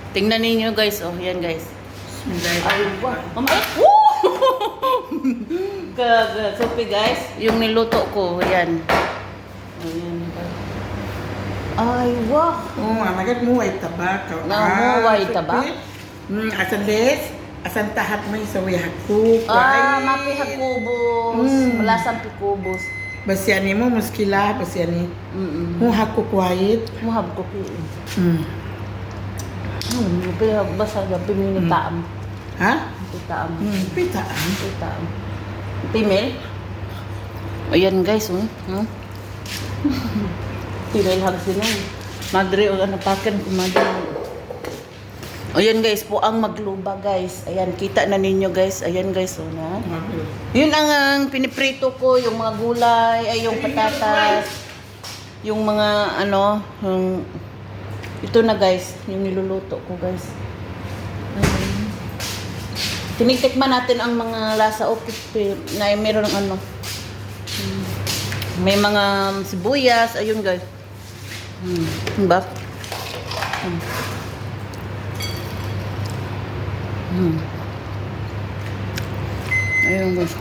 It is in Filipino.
Tingnan ninyo guys, oh, yan guys. Bismillah. Ay, wow. Sophie guys, yung niluto ko, yan. Ayan. Ay, wow. Oh, amagat mo ay tabak. Nga mo ay tabak? Asan des? Asan tahat mo sa wihakuk. Mapi hakubos. Malasang pikubos. Basyani mo, muskila, basyani. Mo hakuk wait. Muhab ko ki. Basta gabi ni taam. Ha? Taam. Pitaan. Taam. Female. Ayan guys, Female hag sila. Madre o ano paken ko madre. Ayan guys po ang magluba guys. Ayan kita na ninyo guys. Ayan guys na. Yun ang piniprito ko, yung mga gulay, ay yung patatas. Yung mga ano, ito na guys, yung niluluto ko guys. Tinitikman natin ang mga lasa okay na meron ng ano. May mga sibuyas, ayun guys. Diba? Ayun guys.